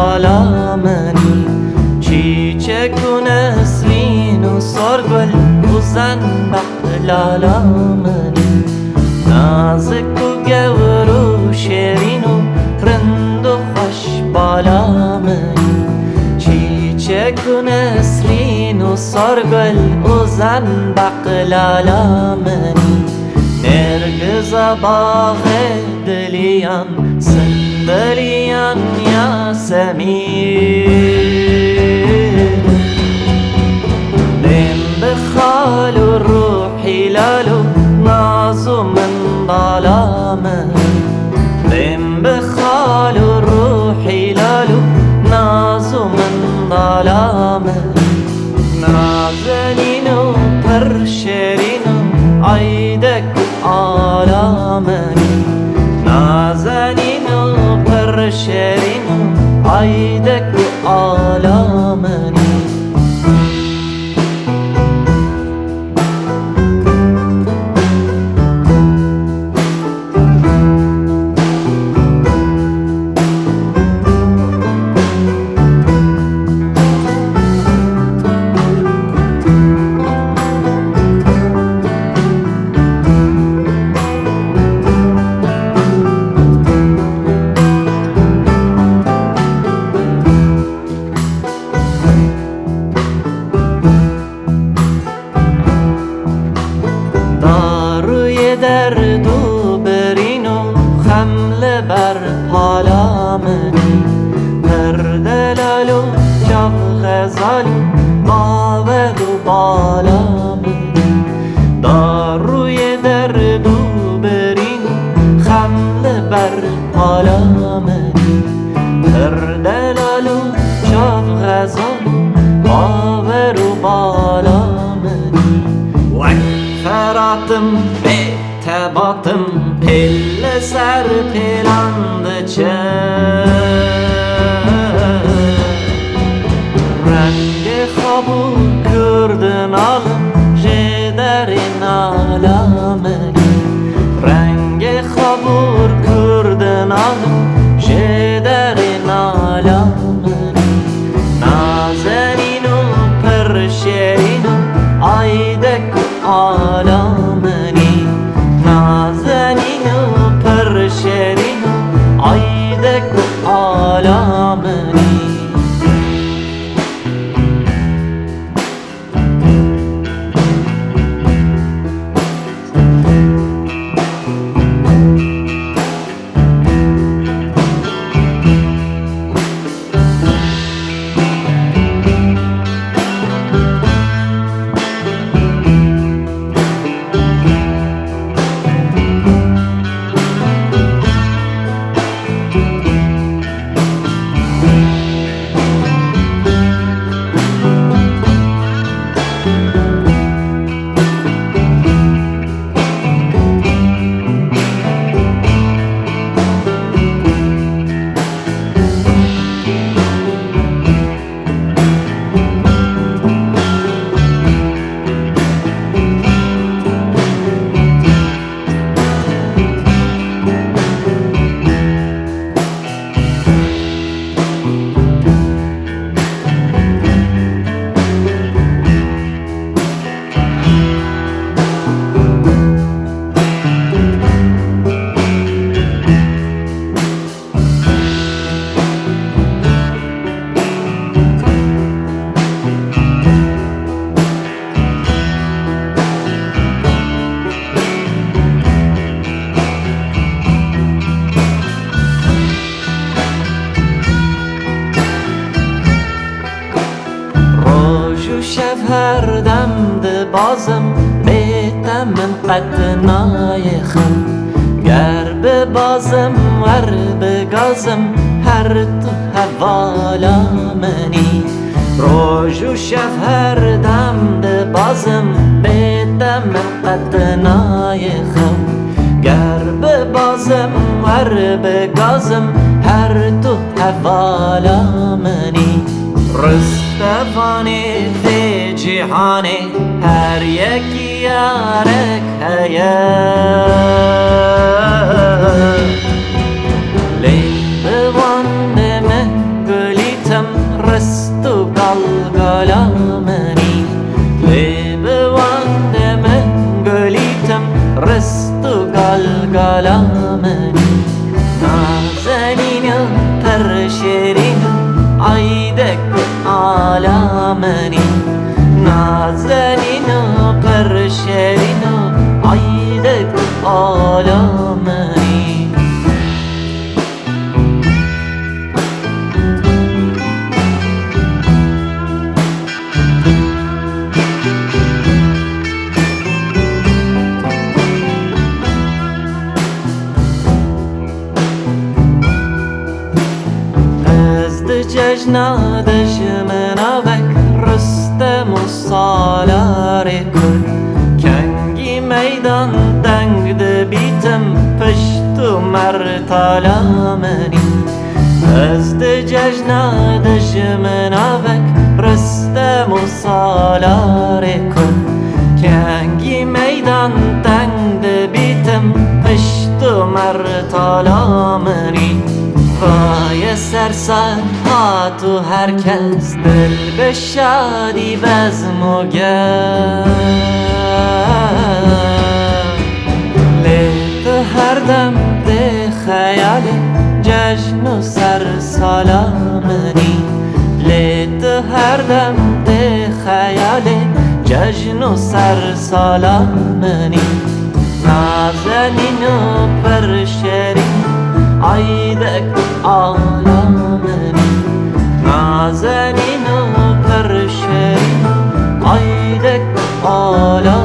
منی چیچک و نسرین و سرگل و زن بقلالا منی نازک و گور و شیرین و رند و خوش بالا منی چیچک و نسرین و سرگل و زن بقلالا منی نرگز باغ دلیان سندلیان یاسمین لین بخال و روحی لالو نازو من ظلامه لین بخال و روحی لالو نازو من ظلامه نازنین و پرشرین و عیدک آلامنی نازنین و پرشرین و عیدک آلامنی درد و برین و خمل بر حالا منی پردلال و جب غزال باود و بالا منی داروی درد و برین و خمل بر حالا منی پردلال و جب غزال باود و بالا منی وک فراتم تباتم پل سر پلاند چه رنگ خوابو کردن آلم جدر نالامنی رنگ خوابو کردن آلم جدر نالامنی نازنین و پرشرین و عیدک آلامنی نازنین و پرشرین و عیدک آلامنی شب هر دم ده بازم بیتم من قطنای خم گر به بازم ور به گازم هر تو حوالا منی روز و شب هر دم ده بازم بیتم من قطنای خم گر به بازم ور به گازم هر تو حوالا منی رستفانی دی جهانی هر یکی یارک هیا لی بوانده من گلی منی نازنین و پرشرین و عیدک آلا منی ججنا دجمنا بك رستم و سالار کرد کنگی میدان دنگ بیتم پشت و مرتالا منی از ججنا دجمنا بك رستم و سالار کرد کنگی میدان دنگ بیتم پشت و مرتالا منی پای سرسر هات و هر کس دل به شادی بزم و گرد لیت هر دم ده خیال جشن و سر سالامنی لیت هر دم ده خیال جشن و سر سالامنی نازنین و پرشرین عیدک آلا منی نازنین و پرشرین عیدک آلا